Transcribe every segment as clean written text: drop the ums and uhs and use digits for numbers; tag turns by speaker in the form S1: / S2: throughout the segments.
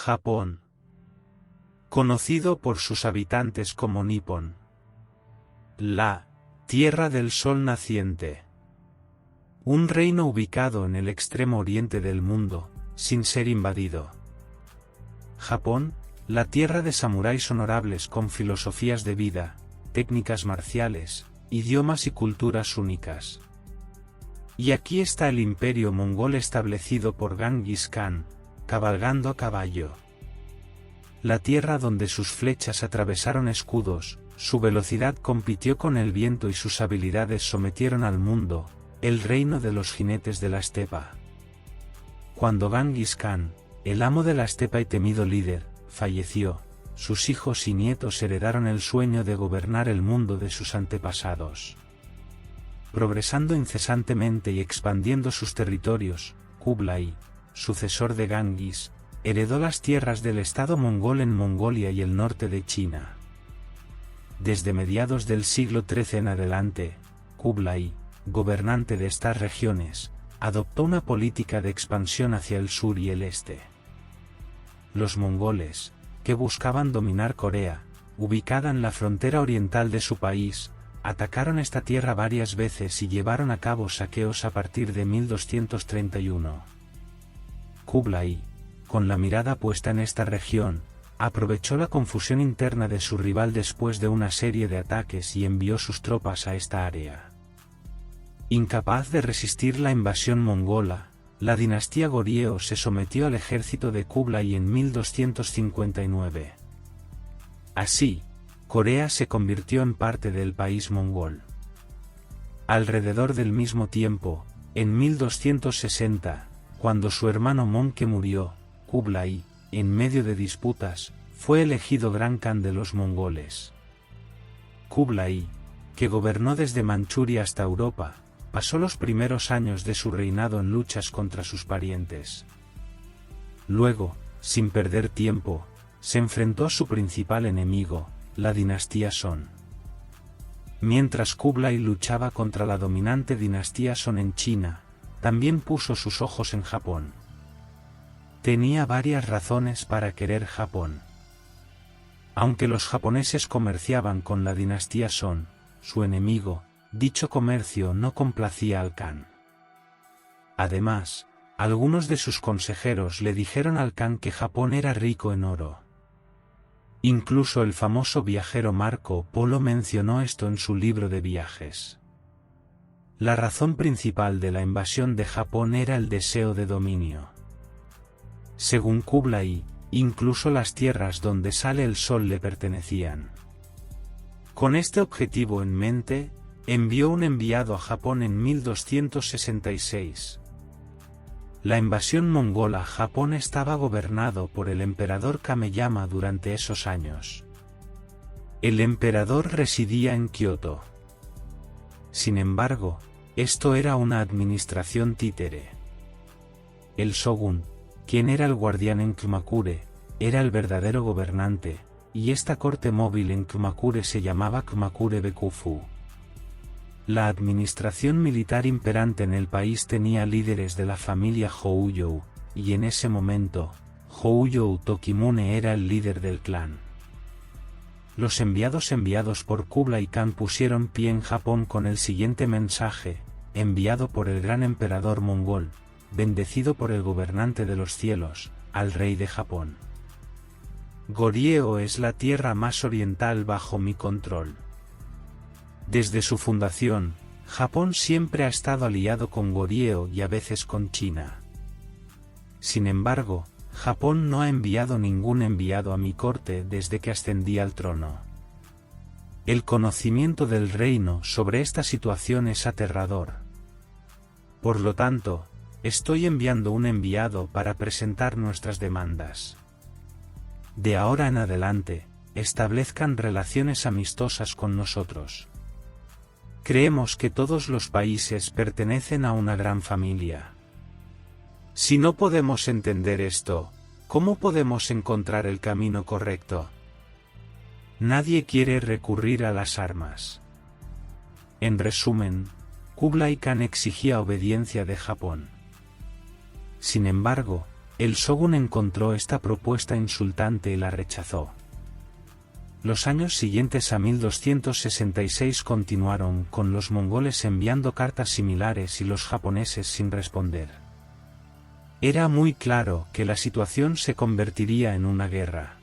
S1: Japón. Conocido por sus habitantes como Nippon. La Tierra del Sol Naciente. Un reino ubicado en el extremo oriente del mundo, sin ser invadido. Japón, la tierra de samuráis honorables con filosofías de vida, técnicas marciales, idiomas y culturas únicas. Y aquí está el imperio mongol establecido por Genghis Khan, cabalgando a caballo. La tierra donde sus flechas atravesaron escudos, su velocidad compitió con el viento y sus habilidades sometieron al mundo, el reino de los jinetes de la estepa. Cuando Genghis Khan, el amo de la estepa y temido líder, falleció, sus hijos y nietos heredaron el sueño de gobernar el mundo de sus antepasados. Progresando incesantemente y expandiendo sus territorios, Kublai, sucesor de Genghis, heredó las tierras del estado mongol en Mongolia y el norte de China. Desde mediados del siglo XIII en adelante, Kublai, gobernante de estas regiones, adoptó una política de expansión hacia el sur y el este. Los mongoles, que buscaban dominar Corea, ubicada en la frontera oriental de su país, atacaron esta tierra varias veces y llevaron a cabo saqueos a partir de 1231. Kublai, con la mirada puesta en esta región, aprovechó la confusión interna de su rival después de una serie de ataques y envió sus tropas a esta área. Incapaz de resistir la invasión mongola, la dinastía Goryeo se sometió al ejército de Kublai en 1259. Así, Corea se convirtió en parte del país mongol. Alrededor del mismo tiempo, en 1260, cuando su hermano Mongke murió, Kublai, en medio de disputas, fue elegido Gran Khan de los mongoles. Kublai, que gobernó desde Manchuria hasta Europa, pasó los primeros años de su reinado en luchas contra sus parientes. Luego, sin perder tiempo, se enfrentó a su principal enemigo, la dinastía Song. Mientras Kublai luchaba contra la dominante dinastía Song en China, también puso sus ojos en Japón. Tenía varias razones para querer Japón. Aunque los japoneses comerciaban con la dinastía Song, su enemigo, dicho comercio no complacía al Khan. Además, algunos de sus consejeros le dijeron al Khan que Japón era rico en oro. Incluso el famoso viajero Marco Polo mencionó esto en su libro de viajes. La razón principal de la invasión de Japón era el deseo de dominio. Según Kublai, incluso las tierras donde sale el sol le pertenecían. Con este objetivo en mente, envió un enviado a Japón en 1266. La invasión mongola a Japón estaba gobernado por el emperador Kameyama durante esos años. El emperador residía en Kioto. Sin embargo, esto era una administración títere. El shogun, quien era el guardián en Kamakure, era el verdadero gobernante, y esta corte móvil en Kamakure se llamaba Kamakure Bakufu. La administración militar imperante en el país tenía líderes de la familia Houyou, y en ese momento, Houyou Tokimune era el líder del clan. Los enviados por Kublai Khan pusieron pie en Japón con el siguiente mensaje, enviado por el gran emperador mongol, bendecido por el gobernante de los cielos, al rey de Japón. Goryeo es la tierra más oriental bajo mi control. Desde su fundación, Japón siempre ha estado aliado con Goryeo y a veces con China. Sin embargo, Japón no ha enviado ningún enviado a mi corte desde que ascendí al trono. El conocimiento del reino sobre esta situación es aterrador. Por lo tanto, estoy enviando un enviado para presentar nuestras demandas. De ahora en adelante, establezcan relaciones amistosas con nosotros. Creemos que todos los países pertenecen a una gran familia. Si no podemos entender esto, ¿cómo podemos encontrar el camino correcto? Nadie quiere recurrir a las armas. En resumen, Kublai Khan exigía obediencia de Japón. Sin embargo, El shogun encontró esta propuesta insultante y la rechazó. Los años siguientes a 1266 continuaron con los mongoles enviando cartas similares y los japoneses sin responder. Era muy claro que la situación se convertiría en una guerra.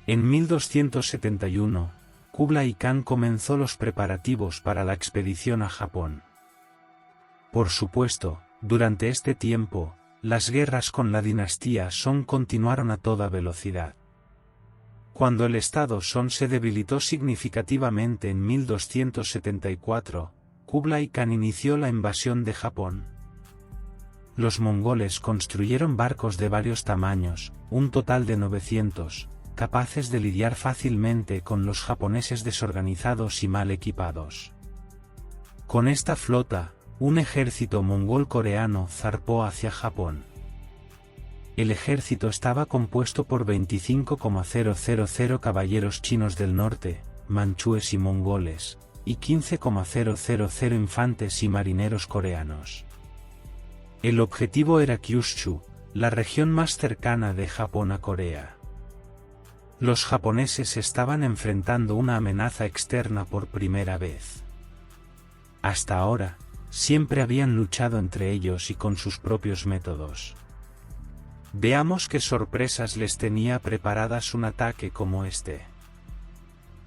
S1: En 1271, Kublai Khan comenzó los preparativos para la expedición a Japón. Por supuesto, durante este tiempo, las guerras con la dinastía Song continuaron a toda velocidad. Cuando el estado Song se debilitó significativamente en 1274, Kublai Khan inició la invasión de Japón. Los mongoles construyeron barcos de varios tamaños, un total de 900, capaces de lidiar fácilmente con los japoneses desorganizados y mal equipados. Con esta flota, un ejército mongol coreano zarpó hacia Japón. El ejército estaba compuesto por 25,000 caballeros chinos del norte, manchúes y mongoles, y 15,000 infantes y marineros coreanos. El objetivo era Kyushu, la región más cercana de Japón a Corea. Los japoneses estaban enfrentando una amenaza externa por primera vez. Hasta ahora, siempre habían luchado entre ellos y con sus propios métodos. Veamos qué sorpresas les tenía preparadas un ataque como este.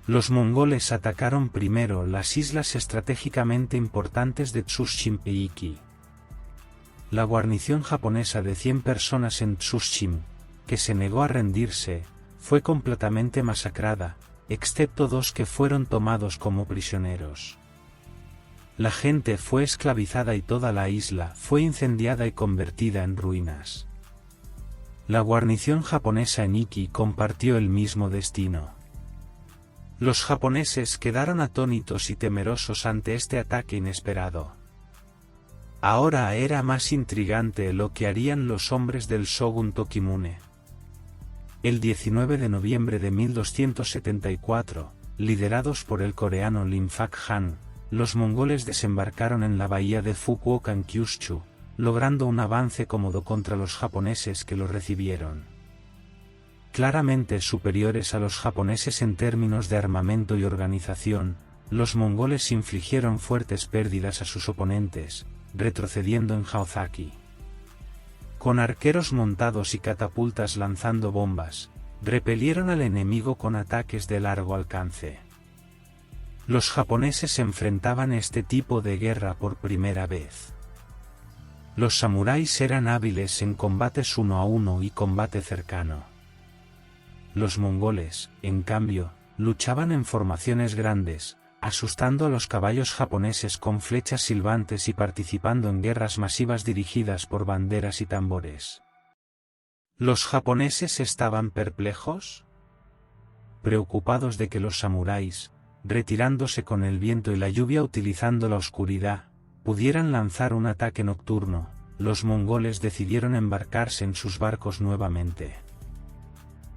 S1: Los mongoles atacaron primero las islas estratégicamente importantes de Tsushima e Iki. La guarnición japonesa de 100 personas en Tsushima, que se negó a rendirse, fue completamente masacrada, excepto 2 que fueron tomados como prisioneros. La gente fue esclavizada y toda la isla fue incendiada y convertida en ruinas. La guarnición japonesa en Iki compartió el mismo destino. Los japoneses quedaron atónitos y temerosos ante este ataque inesperado. Ahora era más intrigante lo que harían los hombres del shogun Tokimune. El 19 de noviembre de 1274, liderados por el coreano Lim Fak-han, los mongoles desembarcaron en la bahía de Fukuoka en Kyushu, logrando un avance cómodo contra los japoneses que los recibieron. Claramente superiores a los japoneses en términos de armamento y organización, los mongoles infligieron fuertes pérdidas a sus oponentes, retrocediendo en Haozaki. Con arqueros montados y catapultas lanzando bombas, repelieron al enemigo con ataques de largo alcance. Los japoneses enfrentaban este tipo de guerra por primera vez. Los samuráis eran hábiles en combates 1 a 1 y combate cercano. Los mongoles, en cambio, luchaban en formaciones grandes, asustando a los caballos japoneses con flechas silbantes y participando en guerras masivas dirigidas por banderas y tambores. ¿Los japoneses estaban perplejos? Preocupados de que los samuráis, retirándose con el viento y la lluvia utilizando la oscuridad, pudieran lanzar un ataque nocturno, los mongoles decidieron embarcarse en sus barcos nuevamente.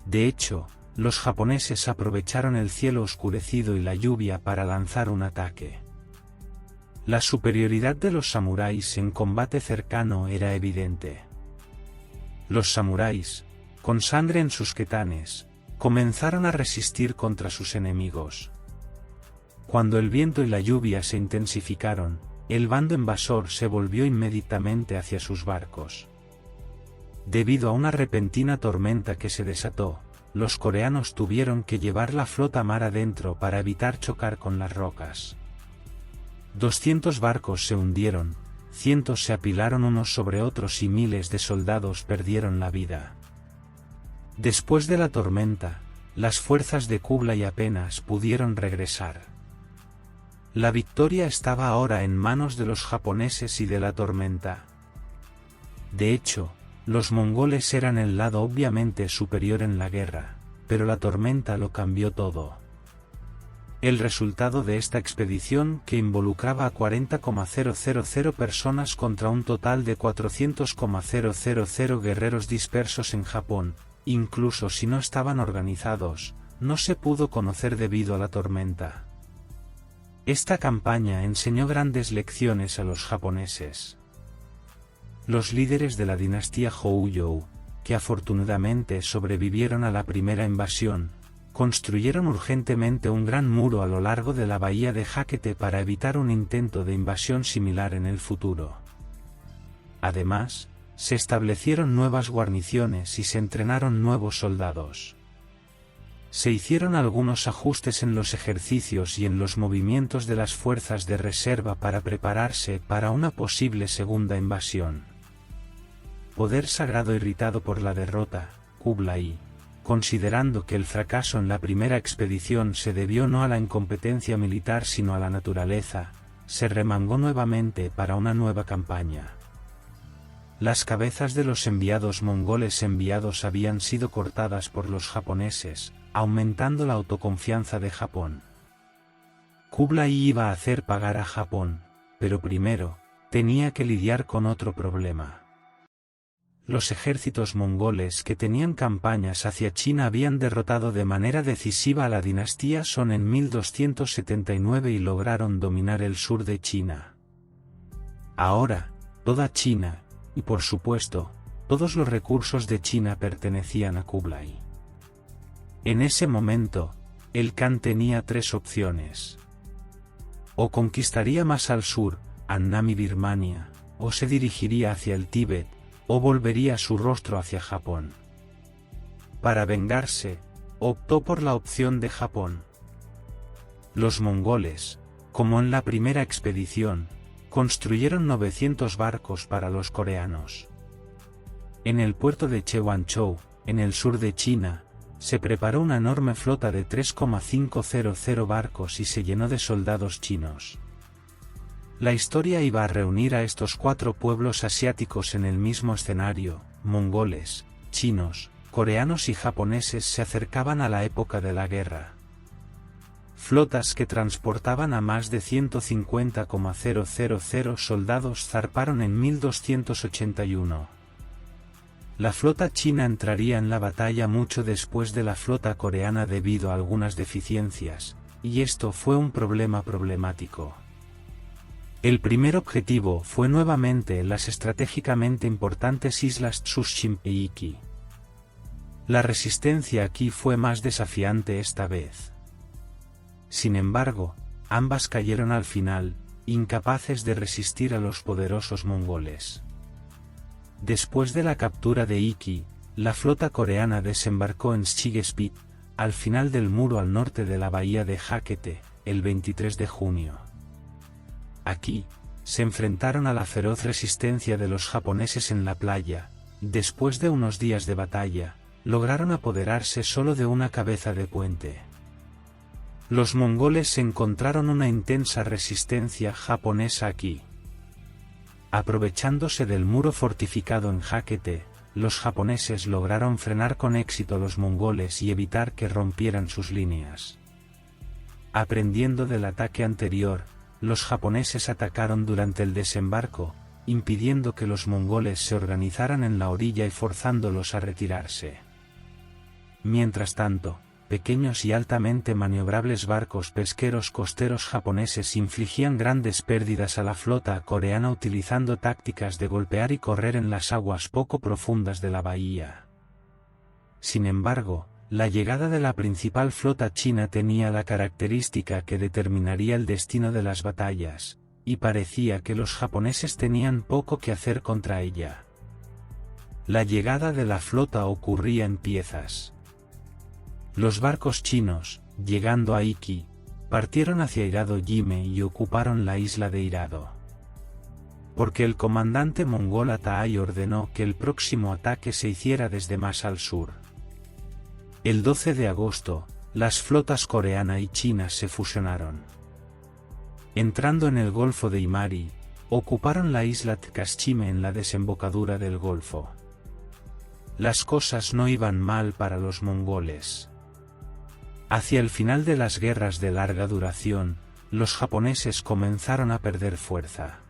S1: De hecho, los japoneses aprovecharon el cielo oscurecido y la lluvia para lanzar un ataque. La superioridad de los samuráis en combate cercano era evidente. Los samuráis, con sangre en sus ketanes, comenzaron a resistir contra sus enemigos. Cuando el viento y la lluvia se intensificaron, el bando invasor se volvió inmediatamente hacia sus barcos. Debido a una repentina tormenta que se desató, los coreanos tuvieron que llevar la flota mar adentro para evitar chocar con las rocas. 200 barcos se hundieron, cientos se apilaron unos sobre otros y miles de soldados perdieron la vida. Después de la tormenta, las fuerzas de Kublai apenas pudieron regresar. La victoria estaba ahora en manos de los japoneses y de la tormenta. De hecho, los mongoles eran el lado obviamente superior en la guerra, pero la tormenta lo cambió todo. El resultado de esta expedición, que involucraba a 40,000 personas contra un total de 400,000 guerreros dispersos en Japón, incluso si no estaban organizados, no se pudo conocer debido a la tormenta. Esta campaña enseñó grandes lecciones a los japoneses. los líderes de la dinastía Houyu, que afortunadamente sobrevivieron a la primera invasión, construyeron urgentemente un gran muro a lo largo de la bahía de Hakete para evitar un intento de invasión similar en el futuro. Además, se establecieron nuevas guarniciones y se entrenaron nuevos soldados. Se hicieron algunos ajustes en los ejercicios y en los movimientos de las fuerzas de reserva para prepararse para una posible segunda invasión. Poder Sagrado irritado por la derrota, Kublai, considerando que el fracaso en la primera expedición se debió no a la incompetencia militar sino a la naturaleza, se remangó nuevamente para una nueva campaña. Las cabezas de los enviados mongoles enviados habían sido cortadas por los japoneses, aumentando la autoconfianza de Japón. Kublai iba a hacer pagar a Japón, pero primero, tenía que lidiar con otro problema. Los ejércitos mongoles que tenían campañas hacia China habían derrotado de manera decisiva a la dinastía Song en 1279 y lograron dominar el sur de China. Ahora, toda China, y por supuesto, todos los recursos de China pertenecían a Kublai. En ese momento, el Khan tenía tres opciones. O conquistaría más al sur, Annam y Birmania, o se dirigiría hacia el Tíbet, o volvería su rostro hacia Japón. Para vengarse, optó por la opción de Japón. Los mongoles, como en la primera expedición, construyeron 900 barcos para los coreanos. En el puerto de Cheongshu, en el sur de China, se preparó una enorme flota de 3,500 barcos y se llenó de soldados chinos. La historia iba a reunir a estos cuatro pueblos asiáticos en el mismo escenario. Mongoles, chinos, coreanos y japoneses se acercaban a la época de la guerra. Flotas que transportaban a más de 150,000 soldados zarparon en 1281. La flota china entraría en la batalla mucho después de la flota coreana debido a algunas deficiencias, y esto fue un problema problemático. El primer objetivo fue nuevamente las estratégicamente importantes islas Tsushima e Iki. La resistencia aquí fue más desafiante esta vez. Sin embargo, ambas cayeron al final, incapaces de resistir a los poderosos mongoles. Después de la captura de Iki, la flota coreana desembarcó en Shigespit, al final del muro al norte de la bahía de Hakete, el 23 de junio. Aquí, se enfrentaron a la feroz resistencia de los japoneses en la playa. Después de unos días de batalla, lograron apoderarse solo de una cabeza de puente. Los mongoles encontraron una intensa resistencia japonesa aquí. Aprovechándose del muro fortificado en Hakete, los japoneses lograron frenar con éxito a los mongoles y evitar que rompieran sus líneas. Aprendiendo del ataque anterior, los japoneses atacaron durante el desembarco, impidiendo que los mongoles se organizaran en la orilla y forzándolos a retirarse. Mientras tanto, pequeños y altamente maniobrables barcos pesqueros costeros japoneses infligían grandes pérdidas a la flota coreana utilizando tácticas de golpear y correr en las aguas poco profundas de la bahía. Sin embargo, la llegada de la principal flota china tenía la característica que determinaría el destino de las batallas, y parecía que los japoneses tenían poco que hacer contra ella. La llegada de la flota ocurría en piezas. Los barcos chinos, llegando a Iki, partieron hacia Hirado Jime y ocuparon la isla de Hirado. Porque el comandante mongol Atai ordenó que el próximo ataque se hiciera desde más al sur. El 12 de agosto, las flotas coreana y china se fusionaron. Entrando en el Golfo de Imari, ocuparon la isla Tsushima en la desembocadura del golfo. Las cosas no iban mal para los mongoles. Hacia el final de las guerras de larga duración, los japoneses comenzaron a perder fuerza.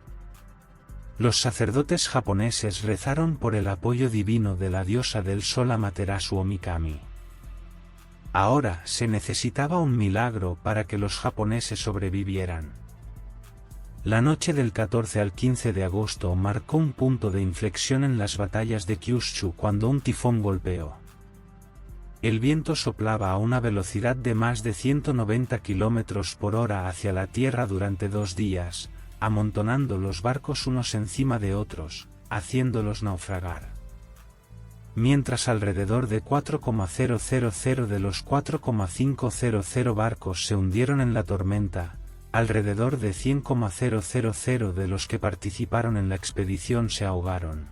S1: Los sacerdotes japoneses rezaron por el apoyo divino de la diosa del sol Amaterasu o Mikami. Ahora se necesitaba un milagro para que los japoneses sobrevivieran. La noche del 14 al 15 de agosto marcó un punto de inflexión en las batallas de Kyushu cuando un tifón golpeó. El viento soplaba a una velocidad de más de 190 km por hora hacia la tierra durante 2 días, amontonando los barcos unos encima de otros, haciéndolos naufragar. Mientras alrededor de 4,000 de los 4,500 barcos se hundieron en la tormenta, alrededor de 100,000 de los que participaron en la expedición se ahogaron.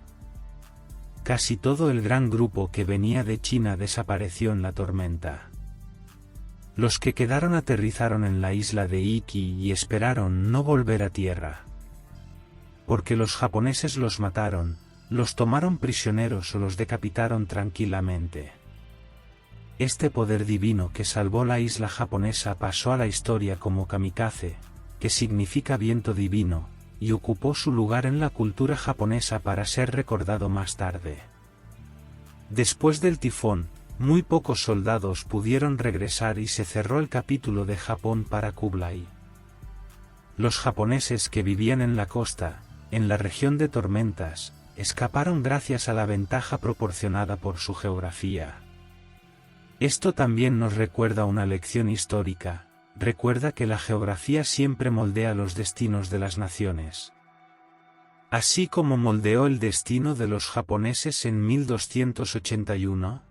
S1: Casi todo el gran grupo que venía de China desapareció en la tormenta. Los que quedaron aterrizaron en la isla de Iki y esperaron no volver a tierra. Porque los japoneses los mataron, los tomaron prisioneros o los decapitaron tranquilamente. Este poder divino que salvó la isla japonesa pasó a la historia como kamikaze, que significa viento divino, y ocupó su lugar en la cultura japonesa para ser recordado más tarde. Después del tifón, muy pocos soldados pudieron regresar y se cerró el capítulo de Japón para Kublai. Los japoneses que vivían en la costa, en la región de tormentas, escaparon gracias a la ventaja proporcionada por su geografía. Esto también nos recuerda una lección histórica. Recuerda que la geografía siempre moldea los destinos de las naciones. Así como moldeó el destino de los japoneses en 1281,